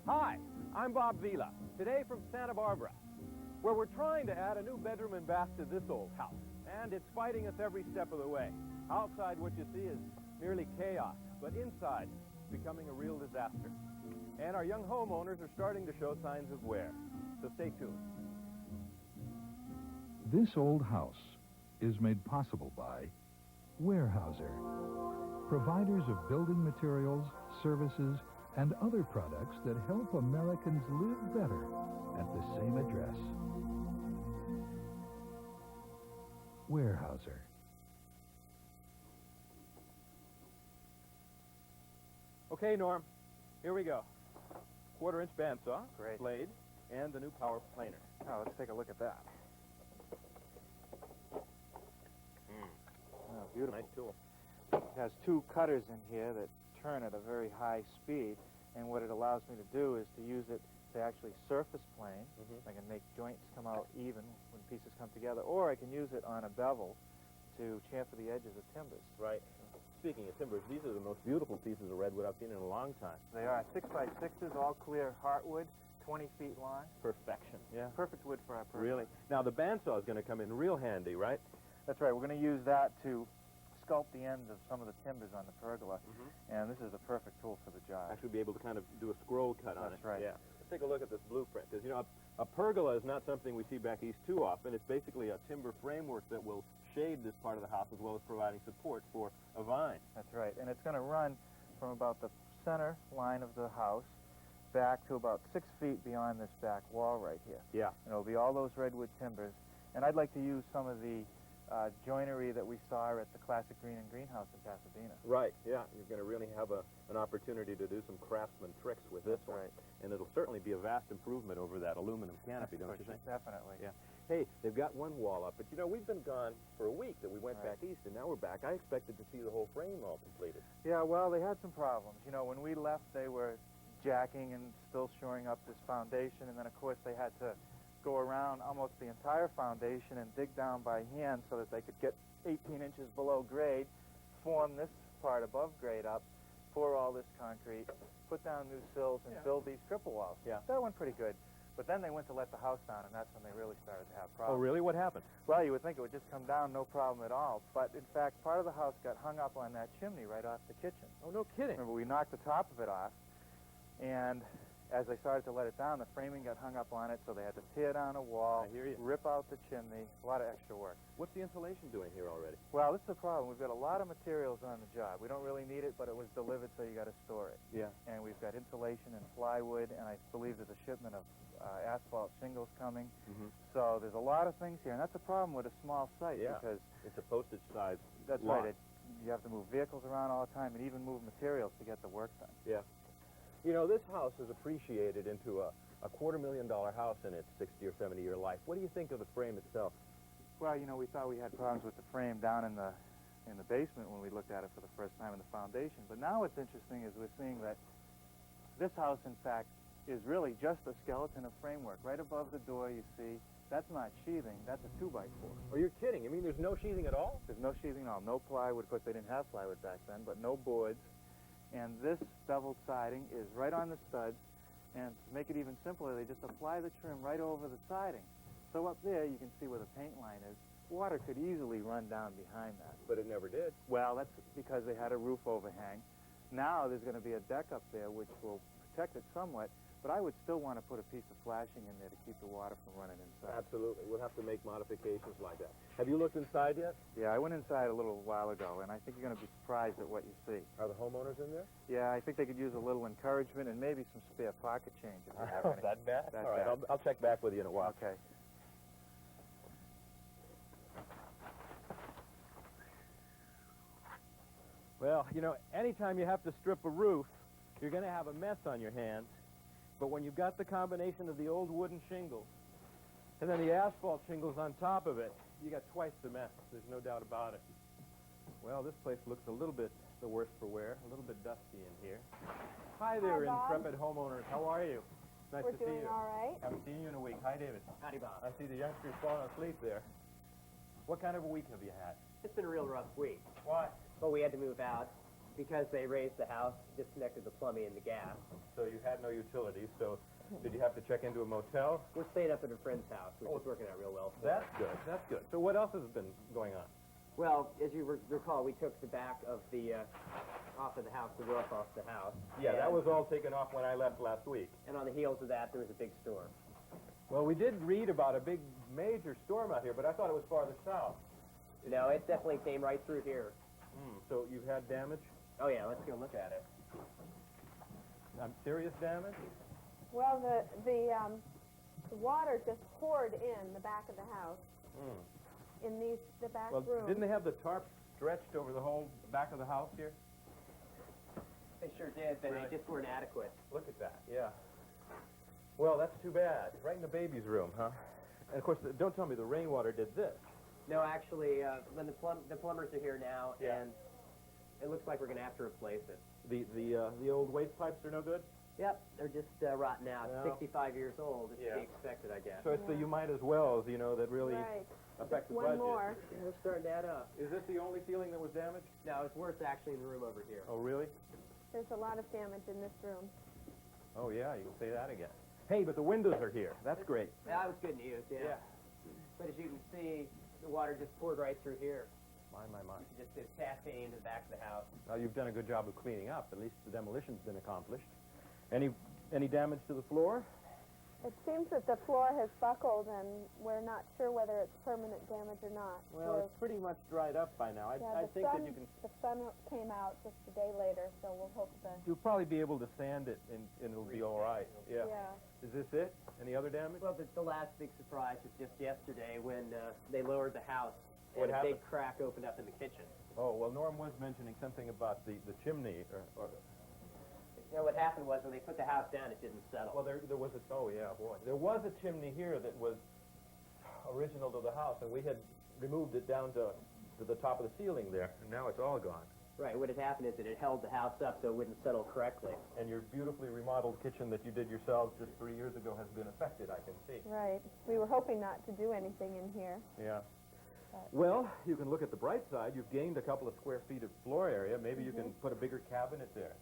Hi, I'm Bob Vila, today from Santa Barbara, where we're trying to add a new bedroom and bath to this old house, and it's fighting us every step of the way. Outside, what you see is merely chaos, but inside, it's becoming a real disaster. And our young homeowners are starting to show signs of wear, so stay tuned. This old house is made possible by Weyerhaeuser, providers of building materials, services, and other products that help Americans live better at the same address. Weyerhaeuser. Okay, Norm, here we go. 1/4-inch bandsaw, Great. blade, and the new power planer. Oh, let's take a look at that. Oh, beautiful. Nice tool. It has 2 cutters in here that turn at a very high speed, and what it allows me to do is to use it to actually surface plane. I can make joints come out even when pieces come together, or I can use it on a bevel to chamfer the edges of timbers. Right. Speaking of timbers, these are the most beautiful pieces of redwood I've seen in a long time. They are 6x6s, all clear heartwood, 20 feet long. Perfection. Yeah. Perfect wood for our purpose. Really? Now, the bandsaw is going to come in real handy, right? That's right. We're going to use that to sculpt the ends of some of the timbers on the pergola, and this is the perfect tool for the job. Actually be able to kind of do a scroll cut on it. That's right. Yeah. Let's take a look at this blueprint, because, you know, a pergola is not something we see back east too often. It's basically a timber framework that will shade this part of the house as well as providing support for a vine. That's right. And it's going to run from about the center line of the house back to about 6 feet beyond this back wall right here. Yeah. And it'll be all those redwood timbers. And I'd like to use some of the joinery that we saw at the Classic Green and Greenhouse in Pasadena. Right, yeah. You're going to really have an opportunity to do some craftsman tricks with this one. Right. And it'll certainly be a vast improvement over that aluminum canopy, don't you think? Definitely. Yeah. Hey, they've got one wall up, but, you know, we've been gone for a week that we went Right. back east, and now we're back. I expected to see the whole frame all completed. Yeah, well, they had some problems. You know, when we left, they were jacking and still shoring up this foundation, and then, of course, they had to go around almost the entire foundation and dig down by hand so that they could get 18 inches below grade, form this part above grade up, pour all this concrete, put down new sills, and build these triple walls. Yeah. That went pretty good. But then they went to let the house down, and that's when they really started to have problems. Oh, really? What happened? Well, you would think it would just come down, no problem at all. But, in fact, part of the house got hung up on that chimney right off the kitchen. Oh, no kidding. Remember, we knocked the top of it off, and as they started to let it down, the framing got hung up on it, so they had to tear down a wall, I hear you. rip out the chimney, a lot of extra work. What's the insulation doing here already? Well, this is the problem. We've got a lot of materials on the job. We don't really need it, but it was delivered, so you got to store it. Yeah. And we've got insulation and plywood, and I believe there's a shipment of asphalt shingles coming. So there's a lot of things here, and that's a problem with a small site because it's a postage size that's lot. right. You have to move vehicles around all the time and even move materials to get the work done. Yeah. You know, this house is appreciated into a $250,000 house in its 60 or 70-year life. What do you think of the frame itself? Well, you know, we thought we had problems with the frame down in the basement when we looked at it for the first time in the foundation. But now what's interesting is we're seeing that this house, in fact, is really just a skeleton of framework. Right above the door, you see, that's not sheathing, that's a 2x4. Oh, you're kidding. You mean there's no sheathing at all? There's no sheathing at all, no plywood. Of course, they didn't have plywood back then, but no boards. And this beveled siding is right on the studs. And to make it even simpler, they just apply the trim right over the siding. So up there, you can see where the paint line is. Water could easily run down behind that. But it never did. Well, that's because they had a roof overhang. Now there's going to be a deck up there which will protect it somewhat, but I would still want to put a piece of flashing in there to keep the water from running inside. Absolutely. We'll have to make modifications like that. Have you looked inside yet? Yeah, I went inside a little while ago, and I think you're going to be surprised at what you see. Are the homeowners in there? Yeah, I think they could use a little encouragement and maybe some spare pocket change if you have any. That bad? That All right, bad. I'll check back with you in a while. Okay. Well, you know, anytime you have to strip a roof, you're going to have a mess on your hands. But when you've got the combination of the old wooden shingles and then the asphalt shingles on top of it, you got twice the mess. There's no doubt about it. Well, this place looks a little bit the worse for wear, a little bit dusty in here. Hi there, Bob. intrepid homeowners. How are you? Nice We're to see doing you. all right. Haven't seen you in a week. Hi, David. Howdy, Bob. I see the youngsters falling asleep there. What kind of a week have you had? It's been a real rough week. Why? Well, we had to move out. because they raised the house, disconnected the plumbing and the gas. So you had no utilities, so did you have to check into a motel? We're staying up at a friend's house, which is working out real well for us. That's good, that's good. So what else has been going on? Well, as you recall, we took the back of the, off of the house, the roof off the house. Yeah, that and- was all taken off when I left last week. And on the heels of that, there was a big storm. Well, we did read about a big, major storm out here, but I thought it was farther south. No, it definitely came right through here. So you've had damage? Oh, yeah, let's go look at it. Serious damage? Well, the water just poured in the back of the house, in the back Well, room. didn't they have the tarp stretched over the whole back of the house here? They sure did, but Right. they just weren't adequate. Look at that, yeah. Well, that's too bad. Right in the baby's room, huh? And of course, don't tell me the rainwater did this. No, actually, when the plumbers are here now, Yeah. and it looks like we're going to have to replace it. The old waste pipes are no good? Yep, they're just rotten out. Well, 65 years old. It's to yeah. be expected, I guess. So it's the you might as wells, you know, that really Right. affect the One budget. more. Yeah, we're starting to add up. Is this the only ceiling that was damaged? No, it's worse actually in the room over here. Oh, really? There's a lot of damage in this room. Oh, yeah, you can say that again. Hey, but the windows are here. That's great. That was good news, yeah. But as you can see, the water just poured right through here. My. Just it's cascading into the back of the house. Well, you've done a good job of cleaning up. At least the demolition's been accomplished. Any damage to the floor? It seems that the floor has buckled, and we're not sure whether it's permanent damage or not. Well, We're- it's pretty much dried up by now. yeah, I the think sun, that you can... the sun came out just a day later, so we'll hope that. You'll probably be able to sand it, and it'll be all right. Yeah. Yeah. Is this it? Any other damage? Well, the last big surprise was just yesterday when they lowered the house What and a happened? big crack opened up in the kitchen. Oh, well, Norm was mentioning something about the chimney. Or You know, what happened was when they put the house down, it didn't settle. well, there was a... Oh, yeah, boy. There was a chimney here that was original to the house, and we had removed it down to the top of the ceiling there, and now it's all gone. Right, what had happened is that it held the house up so it wouldn't settle correctly. And your beautifully remodeled kitchen that you did yourselves just 3 years ago has been affected, I can see. Right. We were hoping not to do anything in here. Yeah. Well, you can look at the bright side. You've gained a couple of square feet of floor area. Maybe you can put a bigger cabinet there.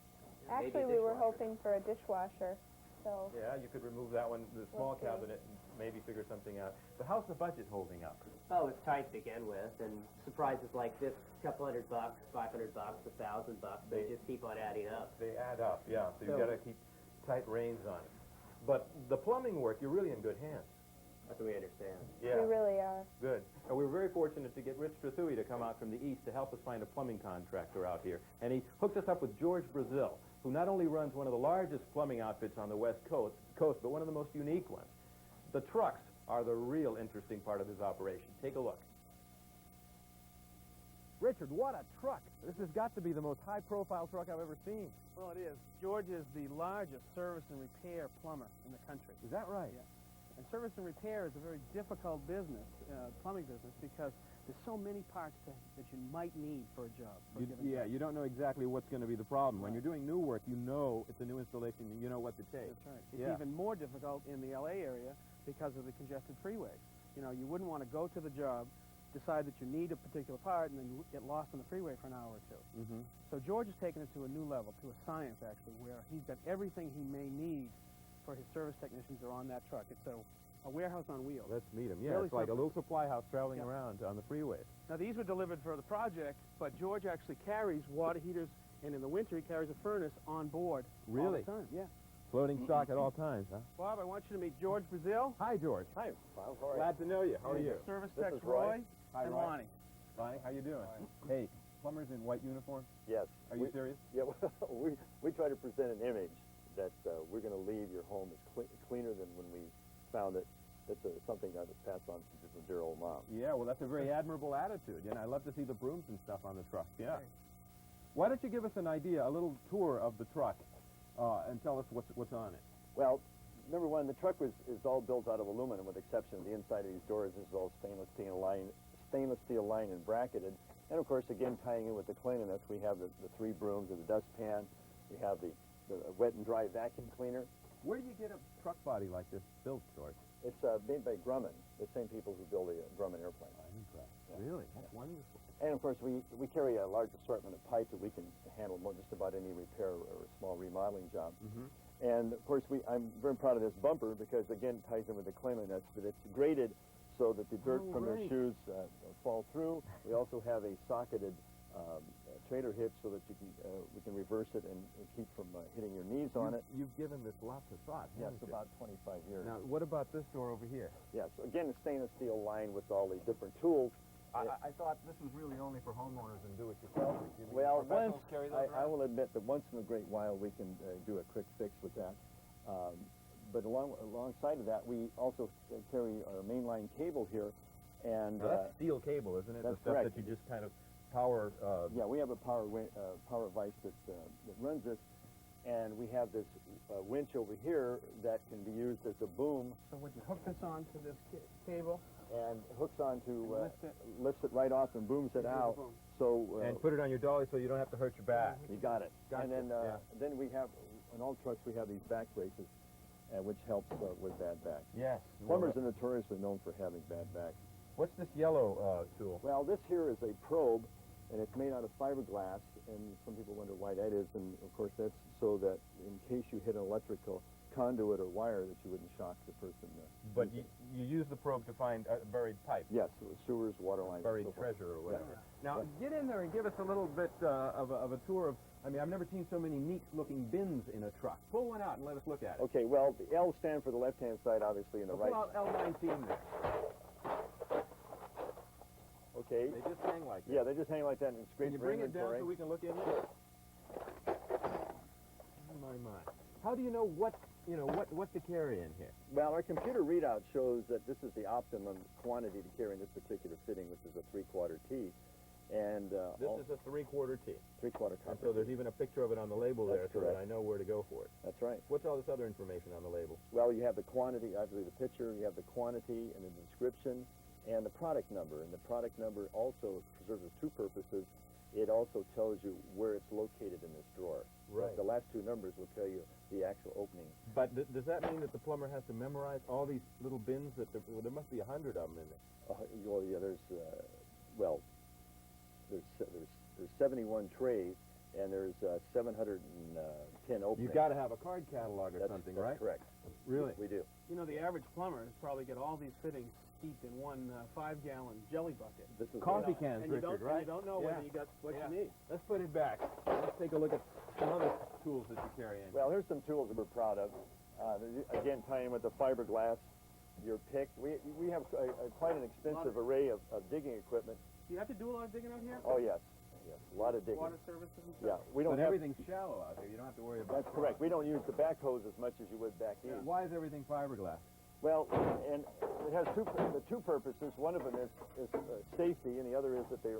Maybe Actually, a we were dishwasher. hoping for a dishwasher, so. Yeah, you could remove that one, the small see. cabinet, and maybe figure something out. But how's the budget holding up? Oh, it's tight to begin with, and surprises like this, couple $100, $500, $1,000, they just keep on adding up. They add up, yeah, so you've So- got to keep tight reins on it. But the plumbing work, you're really in good hands. That's what we understand. Yeah, We really are. good. And we were very fortunate to get Rich Strathui to come out from the east to help us find a plumbing contractor out here. And he hooked us up with George Brazil, who not only runs one of the largest plumbing outfits on the West Coast, but one of the most unique ones. The trucks are the real interesting part of his operation. Take a look. Richard, what a truck. This has got to be the most high-profile truck I've ever seen. Well, it is. George is the largest service and repair plumber in the country. Is that right? Yeah. And service and repair is a very difficult business, plumbing business, because there's so many parts that you might need for a job. For a given job. You don't know exactly what's going to be the problem. When Right. you're doing new work, you know it's a new installation and you know what to take. That's right. It's Yeah. even more difficult in the L.A. area because of the congested freeways. You know, you wouldn't want to go to the job, decide that you need a particular part, and then you get lost on the freeway for an hour or two. Mm-hmm. So George has taken it to a new level, to a science, actually, where he's got everything he may need for his service technicians are on that truck. It's a warehouse on wheels. Let's meet him. Yeah, Really it's like a simple. little supply house traveling Yeah. around on the freeway. Now, these were delivered for the project, but George actually carries water heaters, and in the winter he carries a furnace on board Really? all the time. Yeah. Floating stock at all times, huh? Bob, I want you to meet George Brazil, Hi, George. Hi, Bob. How are Glad to know you. How are you? service This tech is Roy. Hi, and Roy. Lonnie. Lonnie, how you doing? Hey, plumbers in white uniform? you? Yes. Are you serious? Yeah, well, we try to present an image that we're going to leave your home as cleaner than when we found it. It's something that is passed on from dear old mom. Yeah, well, that's a very admirable attitude. And I love to see the brooms and stuff on the truck. Yeah. Why don't you give us an idea, a little tour of the truck, and tell us what's on it? Well, number one, the truck is all built out of aluminum, with the exception of the inside of these doors. This is all stainless steel line and bracketed. And of course, again, tying in with the cleanliness, we have the three brooms or the dustpan. We have the wet and dry vacuum cleaner. Where do you get a truck body like this built, George? It's made by Grumman, the same people who build a Grumman airplane. I'm impressed. Yeah. Really? That's wonderful. And of course, we carry a large assortment of pipe that we can handle just about any repair or small remodeling job. And of course, I'm very proud of this bumper because again, it ties in with the cleanliness, but it's graded so that the dirt from your shoes fall through. We also have a socketed trailer hitch so that we can reverse it and keep from hitting your knees on it. You've given this lots of thought. Yes, haven't you? about 25 years. Now, what about this door over here? Yes, again, the stainless steel line with all the different tools. I thought this was really only for homeowners and do-it-yourselfers. Well, professionals carry those I around? will admit that once in a great while we can do a quick fix with that. But alongside of that, we also carry our mainline cable here. And Now, that's steel cable, isn't it? that's the stuff correct. that you just kind of power... yeah, we have a power vise that runs this. And we have this winch over here that can be used as a boom So would you hook this onto this cable? and hooks onto, And lifts it right off and booms it out. boom. So and put it on your dolly so you don't have to hurt your back. you got it. Gotcha, And then, yeah. then we have, on all trucks, we have these back braces, which helps with bad back. Yes. Plumbers are notoriously known for having bad backs. What's this yellow tool? Well, this here is a probe, and it's made out of fiberglass, and some people wonder why that is, and of course that's so that in case you hit an electrical conduit or wire that you wouldn't shock the person. But you use the probe to find buried pipe. Yes, sewers, water lines. Buried and so forth. treasure or whatever. Yeah. Now, get in there and give us a little bit of a tour of... I mean, I've never seen so many neat-looking bins in a truck. Pull one out and let us look at it. Okay, well, the L stand for the left-hand side, obviously, and the Well, right. pull out L19 there. Okay. They just hang like that. Yeah, they just hang like that, and it's great Can you for bring it down inventory. so we can look in it? My. How do you know what to carry in here? Well, our computer readout shows that this is the optimum quantity to carry in this particular fitting, which is a 3/4 T. And This is a 3/4 T. 3/4 And copper. so there's even a picture of it on the label there That's so that correct. I know where to go for it. That's right. What's all this other information on the label? Well, you have the quantity, obviously the picture, you have the quantity and the description, and the product number. And the product number also serves as two purposes. It also tells you where it's located in this drawer. Right. The last two numbers will tell you the actual opening. But does that mean that the plumber has to memorize all these little bins? There must be 100 of them in there. Well, yeah, there's 71 trays, and there's 710 openings. You've got to have a card catalog or something, that's right? correct. Really? We do. You know, the average plumber has probably got all these fittings steeped in one 5-gallon jelly bucket. This is Coffee what- cans, And you Richard, don't, right? and you don't know whether you got what Yeah. you need. Let's put it back. Let's take a look at some other tools that you carry in. Well, here's some tools that we're proud of. Again, tying with the fiberglass, your pick. We have quite an extensive array of digging equipment. Do you have to do a lot of digging out here? Oh, yes. Yes, a lot of digging. Water services and Yeah, stuff? we don't But have... everything's shallow out here. You don't have to worry about That's correct. We don't use the backhoes as much as you would back east. Why is everything fiberglass? Well, and it has two purposes. One of them is safety, and the other is that they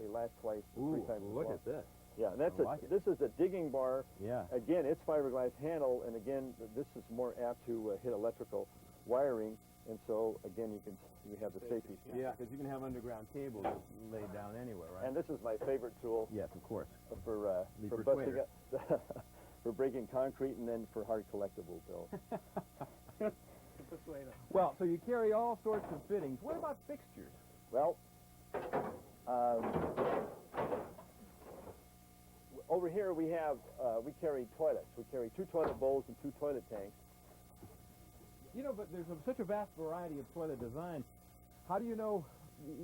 last twice, three times as look long. at this. Yeah, and that's I like it. this is a digging bar. Yeah. Again, it's fiberglass handle, and again, this is more apt to hit electrical wiring, and so again, you have the safety. Yeah, because you can have underground cables laid down anywhere, right? And this is my favorite tool Yes, of course. for The busting persuader. up, for breaking concrete, and then for hard collectible bills. The persuader. Well, so you carry all sorts of fittings. What about fixtures? Well, over here we have we carry toilets. We carry 2 toilet bowls and 2 toilet tanks. You know, but there's such a vast variety of toilet designs. How do you know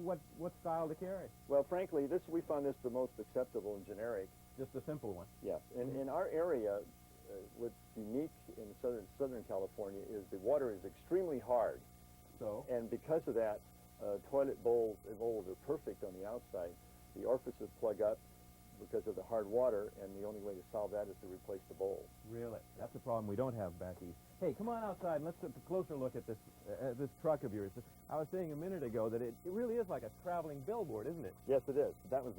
what style to carry? Well, frankly, we found this the most acceptable and generic. Just a simple one. Yes, in our area, what's unique in Southern California is the water is extremely hard, So? and because of that, toilet bowls are perfect on the outside. The orifices plug up because of the hard water, and the only way to solve that is to replace the bowl. Really? That's a problem we don't have back east. Hey, come on outside and let's take a closer look at this truck of yours. I was saying a minute ago that it really is like a traveling billboard, isn't it? Yes, it is. That was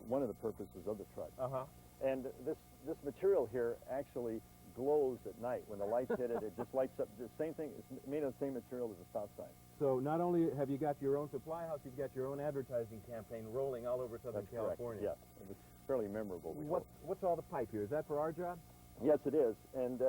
one of the purposes of the truck. Uh-huh. And this material here actually glows at night. When the lights hit it, it just lights up. The same thing. It's made of the same material as the stop sign. So not only have you got your own supply house, you've got your own advertising campaign rolling all over Southern That's correct. California. Yes, it was fairly memorable. we hope. What's all the pipe here? Is that for our job? Yes, it is. And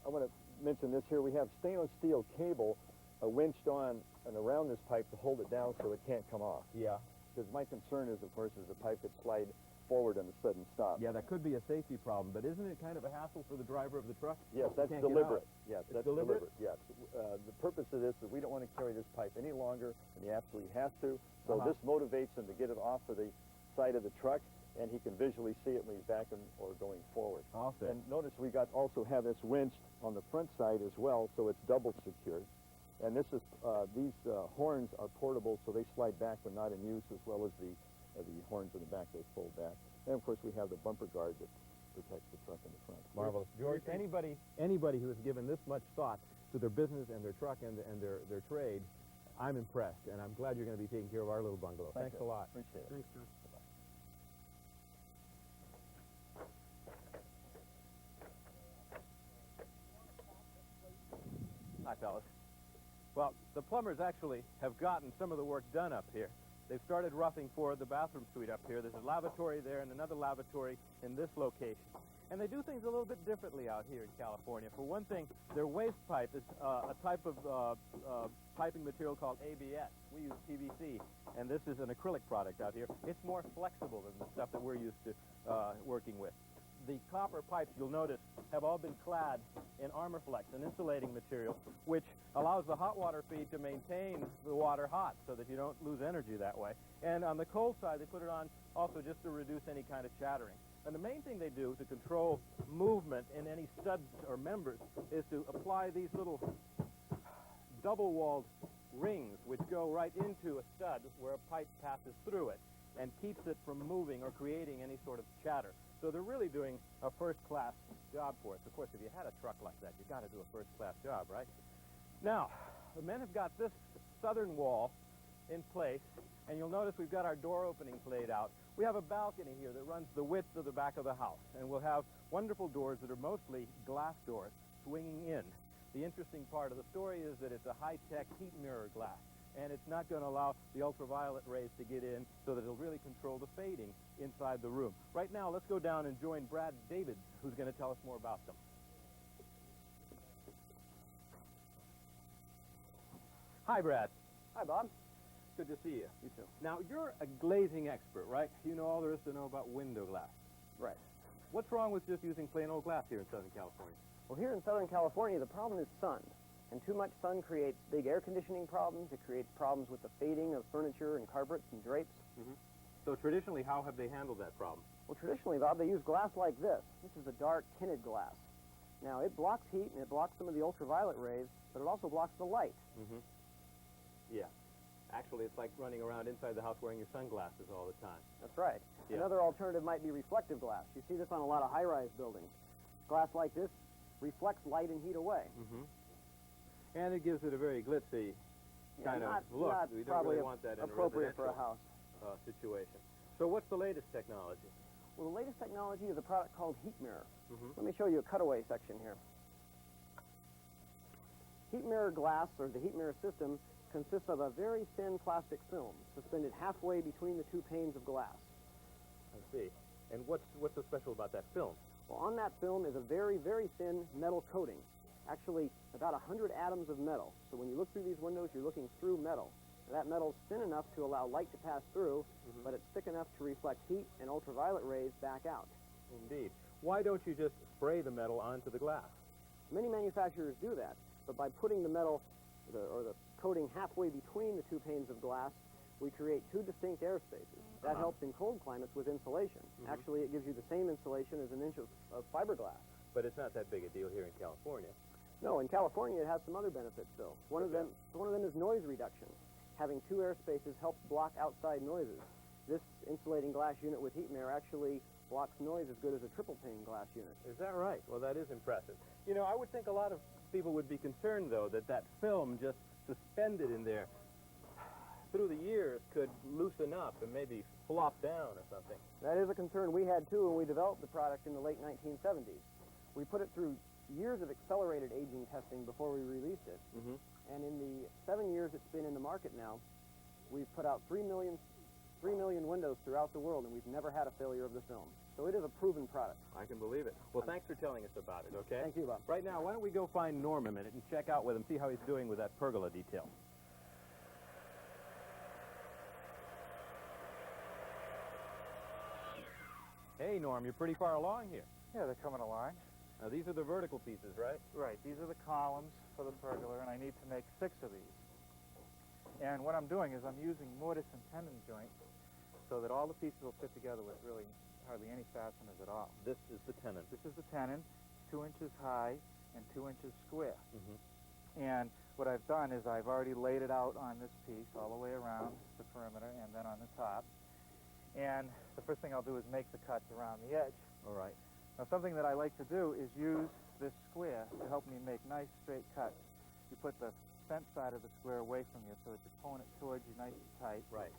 I want to mention this here. We have stainless steel cable winched on and around this pipe to hold it down so it can't come off. Yeah. Because my concern is, of course, is the pipe could slide forward on a sudden stop. Yeah, that could be a safety problem, but isn't it kind of a hassle for the driver of the truck? Yes, He that's can't get deliberate. out. Yes, It's that's deliberate? Yes. The purpose of this is we don't want to carry this pipe any longer, and he absolutely has to. So Uh-huh. this motivates him to get it off of the side of the truck, and he can visually see it when he's backing or going forward. Awesome. And notice we also have this winched on the front side as well, so it's double secured. And this is these horns are portable, so they slide back when not in use, as well as the horns in the back, they fold back. And of course we have the bumper guard that protects the truck in the front. Marvelous. George, anybody who has given this much thought to their business and their truck and their trade, I'm impressed, and I'm glad you're going to be taking care of our little bungalow. Thanks a lot. Appreciate it. Thanks, John. Hi, fellas. Well, the plumbers actually have gotten some of the work done up here. They've started roughing for the bathroom suite up here. There's a lavatory there and another lavatory in this location. And they do things a little bit differently out here in California. For one thing, their waste pipe is a type of piping material called ABS. We use PVC, and this is an acrylic product out here. It's more flexible than the stuff that we're used to working with. The copper pipes, you'll notice, have all been clad in Armorflex, an insulating material, which allows the hot water feed to maintain the water hot so that you don't lose energy that way. And on the cold side, they put it on also just to reduce any kind of shattering. And the main thing they do to control movement in any studs or members is to apply these little double-walled rings which go right into a stud where a pipe passes through it and keeps it from moving or creating any sort of chatter. So they're really doing a first-class job for us. Of course, if you had a truck like that, you've got to do a first-class job, right? Now, the men have got this southern wall in place, and you'll notice we've got our door openings laid out. We have a balcony here that runs the width of the back of the house, and we'll have wonderful doors that are mostly glass doors swinging in. The interesting part of the story is that it's a high-tech heat mirror glass, and it's not going to allow the ultraviolet rays to get in so that it'll really control the fading inside the room. Right now, let's go down and join Brad Davids, who's going to tell us more about them. Hi, Brad. Hi, Bob. Good to see you. You too. Now, you're a glazing expert, right? You know all there is to know about window glass. Right. What's wrong with just using plain old glass here in Southern California? Well, here in Southern California, the problem is sun. And too much sun creates big air conditioning problems. It creates problems with the fading of furniture and carpets and drapes. So traditionally, how have they handled that problem? Well, traditionally, Bob, they use glass like this. This is a dark tinted glass. Now, it blocks heat and it blocks some of the ultraviolet rays, but it also blocks the light. Yeah. Actually, it's like running around inside the house wearing your sunglasses all the time. That's right. Yeah. Another alternative might be reflective glass. You see this on a lot of high-rise buildings. Glass like this reflects light and heat away. And it gives it a very glitzy kind not, of look. Not We don't probably really want that in a appropriate for a residential house. situation. So what's the latest technology? Well, the latest technology is a product called Heat Mirror. Let me show you a cutaway section here. Heat mirror glass, or the heat mirror system, consists of a very thin plastic film suspended halfway between the two panes of glass. I see. And what's so special about that film? Well, on that film is a very, very thin metal coating. Actually, about 100 atoms of metal. So when you look through these windows, you're looking through metal. Now, that metal's thin enough to allow light to pass through, but it's thick enough to reflect heat and ultraviolet rays back out. Indeed. Why don't you just spray the metal onto the glass? Many manufacturers do that, but by putting the metal, or the coating halfway between the two panes of glass, we create two distinct air spaces. That helps in cold climates with insulation. Actually, it gives you the same insulation as an inch of fiberglass. But it's not that big a deal here in California. No, in California it has some other benefits, though. One of them is noise reduction. Having two air spaces helps block outside noises. This insulating glass unit with heat mirror actually blocks noise as good as a triple pane glass unit. Is that right? Well, that is impressive. You know, I would think a lot of people would be concerned, though, that film just suspended in there through the years could loosen up and maybe flop down or something. That is a concern we had, too, when we developed the product in the late 1970s. We put it through years of accelerated aging testing before we released it. And in the 7 years it's been in the market now, we've put out 3 million windows throughout the world, and we've never had a failure of the film. So it is a proven product. I can believe it. Well, thanks for telling us about it, okay? Thank you, Bob. Right now, why don't we go find Norm a minute and check out with him, see how he's doing with that pergola detail. Hey, Norm, you're pretty far along here. Yeah, they're coming along. Now, these are the vertical pieces, right? Right, these are the columns for the pergola, and I need to make 6 of these. And what I'm doing is I'm using mortise and tenon joints so that all the pieces will fit together with really hardly any fasteners at all. This is the tenon. This is the tenon, 2 inches high and 2 inches square. Mm-hmm. And what I've done is I've already laid it out on this piece all the way around the perimeter and then on the top. And the first thing I'll do is make the cuts around the edge. All right. Now, something that I like to do is use this square to help me make nice straight cuts. You put the fence side of the square away from you so that you're pulling it towards you nice and tight. Right.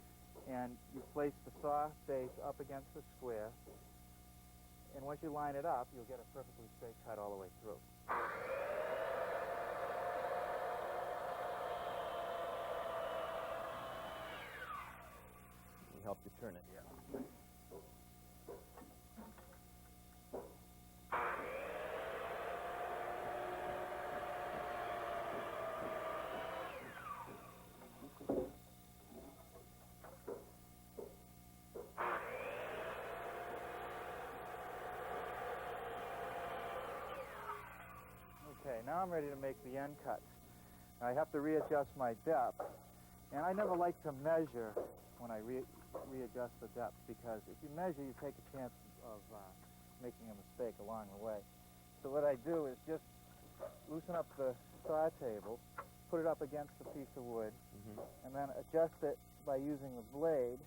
And you place the saw base up against the square. And once you line it up, you'll get a perfectly straight cut all the way through. Let me help you turn it here. Okay, now I'm ready to make the end cuts. I have to readjust my depth, and I never like to measure when I readjust the depth, because if you measure, you take a chance of making a mistake along the way. So what I do is just loosen up the saw table, put it up against a piece of wood, and then adjust it by using the blade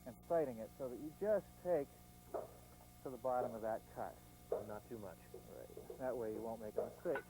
and sighting it so that you just take to the bottom of that cut. Not too much. Right. That way you won't make a mistake.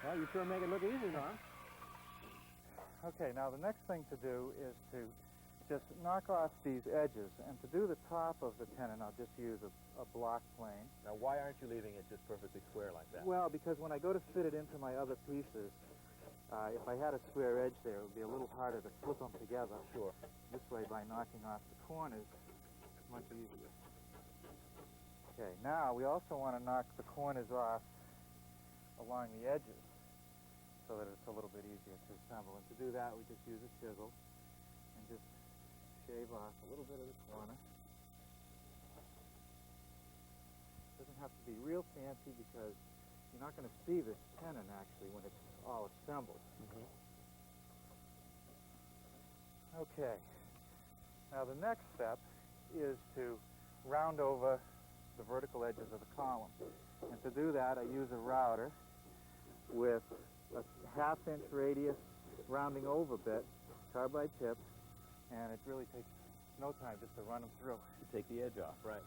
Well, you sure make it look easy, Norm. Okay, now the next thing to do is to just knock off these edges. And to do the top of the tenon, I'll just use a block plane. Now, why aren't you leaving it just perfectly square like that? Well, because when I go to fit it into my other pieces, if I had a square edge there, it would be a little harder to flip them together. Sure. This way, by knocking off the corners, it's much easier. Okay, now we also want to knock the corners off along the edges so that it's a little bit easier to assemble. And to do that, we just use a chisel and just shave off a little bit of the corner. Doesn't have to be real fancy because you're not going to see this tenon actually when it's all assembled. Okay. Now the next step is to round over the vertical edges of the column. And to do that, I use a router with a 1/2 inch radius rounding over bit, carbide tip, and it really takes no time just to run them through. To take the edge off, right.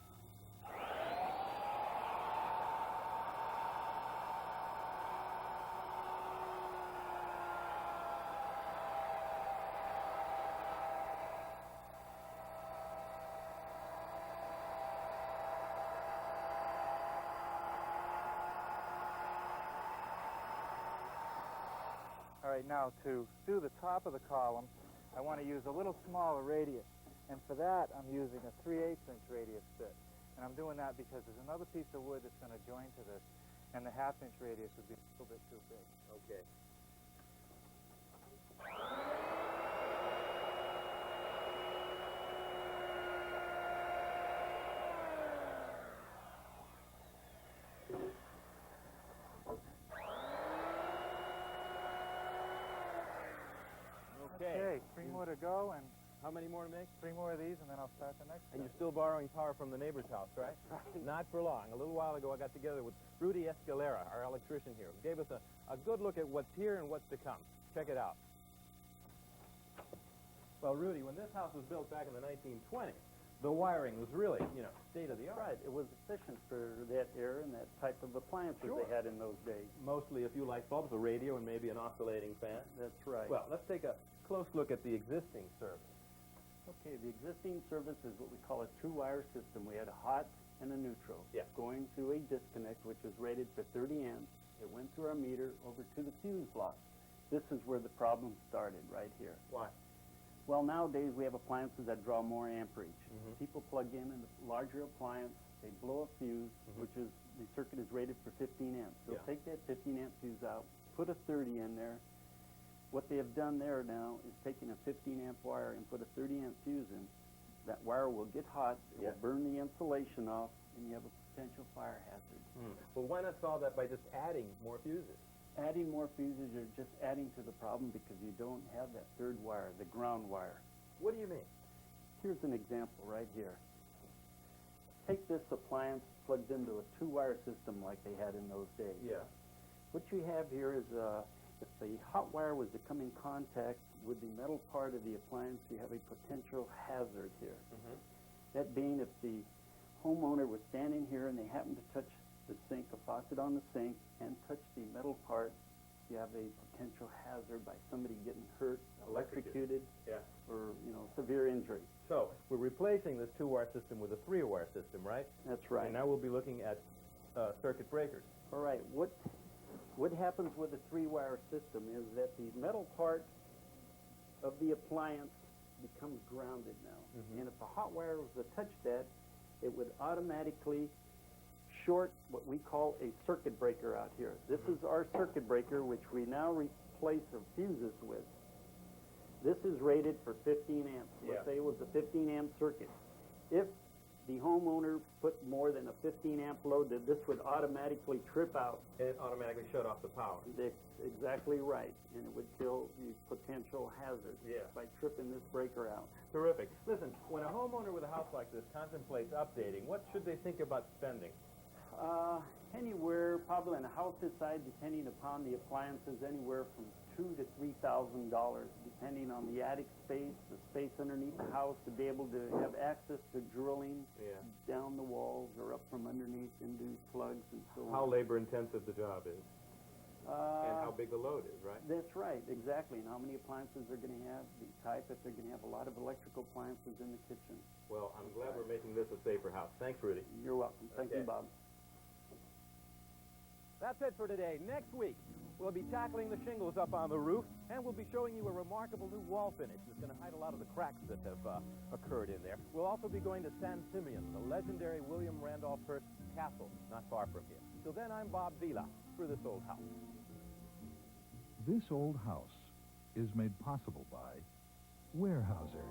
All right, now to do the top of the column, I want to use a little smaller radius. And for that, I'm using a 3/8 inch radius bit. And I'm doing that because there's another piece of wood that's going to join to this, and the 1/2 inch radius would be a little bit too big. Okay. Okay, 3 more to go, and How many more to make? 3 more of these, and then I'll start the next And one. you're still borrowing power from the neighbor's house, right? Not for long. A little while ago, I got together with Rudy Escalera, our electrician here, who gave us a good look at what's here and what's to come. Check it out. Well, Rudy, when this house was built back in the 1920s, the wiring was really, state of the art. Right, it was efficient for that era and that type of appliances Sure. they had in those days. Mostly a few light bulbs, a radio, and maybe an oscillating fan. That's right. Well, let's take a close look at the existing service. Okay, the existing service is what we call a true wire system. We had a hot and a neutral. Yeah. Going through a disconnect, which was rated for 30 amps. It went through our meter over to the fuse block. This is where the problem started, right here. Why? Well, nowadays we have appliances that draw more amperage. Mhm. People plug in a larger appliance, they blow a fuse, which is, the circuit is rated for 15 amps. They'll Yeah. take that 15 amp fuse out, put a 30 in there. What they have done there now is taken a 15 amp wire and put a 30 amp fuse in. That wire will get hot, it Yeah. will burn the insulation off, and you have a potential fire hazard. Well, why not solve that by just adding more fuses? Adding more fuses, you're just adding to the problem because you don't have that third wire, the ground wire. What do you mean? Here's an example right here. Take this appliance plugged into a two-wire system like they had in those days. Yeah. What you have here is if the hot wire was to come in contact with the metal part of the appliance, you have a potential hazard here. That being, if the homeowner was standing here and they happened to touch the sink, a faucet on the sink, and touch the metal part, you have a potential hazard by somebody getting hurt, electrocuted, Yeah. or, severe injury. So, we're replacing this two-wire system with a three-wire system, right? That's right. And now we'll be looking at circuit breakers. All right, what happens with a three-wire system is that the metal part of the appliance becomes grounded now. And if the hot wire was to touch that, it would automatically short what we call a circuit breaker out here. This is our circuit breaker, which we now replace the fuses with. This is rated for 15 amps. Yeah. Let's say it was a 15 amp circuit. If the homeowner put more than a 15 amp load, that this would automatically trip out. And it automatically shut off the power. That's exactly right, and it would kill the potential hazard Yeah. by tripping this breaker out. Terrific. Listen, when a homeowner with a house like this contemplates updating, what should they think about spending? Anywhere, probably in a house this size, depending upon the appliances, anywhere from $2,000 to $3,000, depending on the attic space, the space underneath the house, to be able to have access to drilling down the walls or up from underneath into plugs and so on. How labor-intensive the job is, and how big the load is, right? That's right, exactly. And how many appliances they're going to have, the type, if they're going to have a lot of electrical appliances in the kitchen. Well, I'm glad we're making this a safer house. Thanks, Rudy. You're welcome. Thank you, Okay. Bob. That's it for today. Next week, we'll be tackling the shingles up on the roof, and we'll be showing you a remarkable new wall finish that's going to hide a lot of the cracks that have occurred in there. We'll also be going to San Simeon, the legendary William Randolph Hearst Castle, not far from here. Till then, I'm Bob Vila for This Old House. This Old House is made possible by Weyerhaeuser,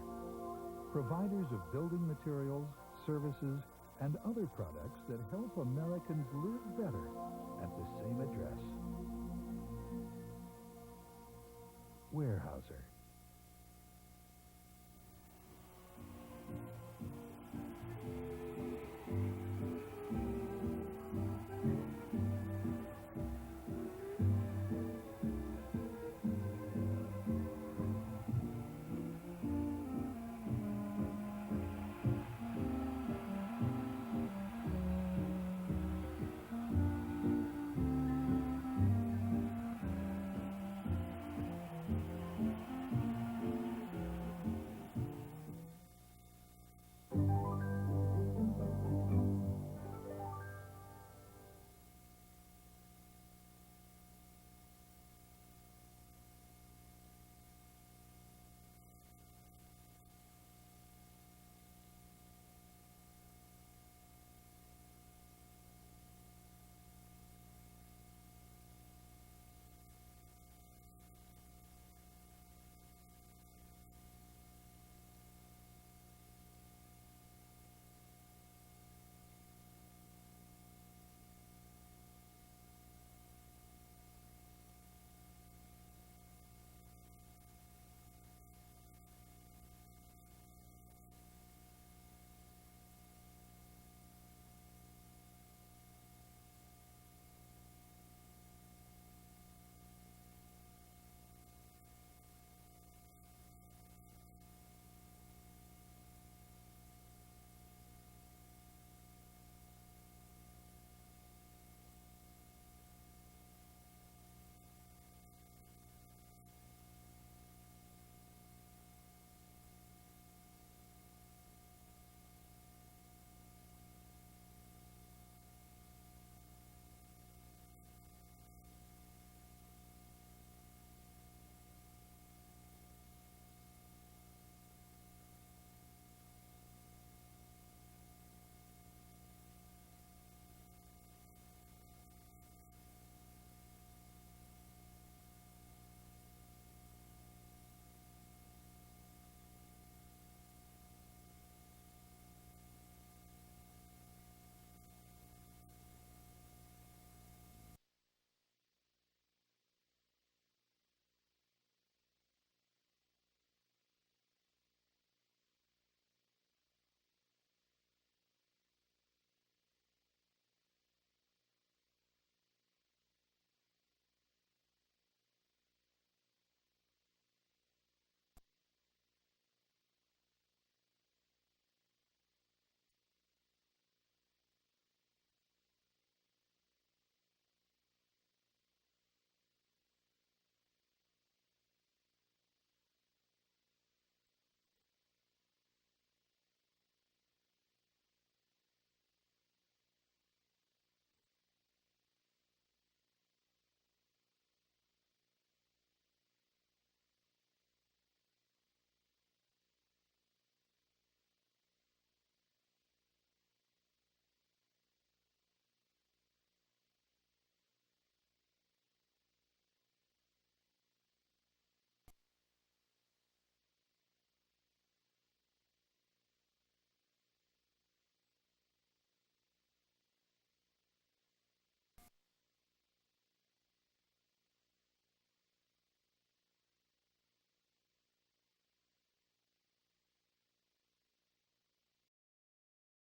providers of building materials, services, and other products that help Americans live better at the same address. Weyerhaeuser.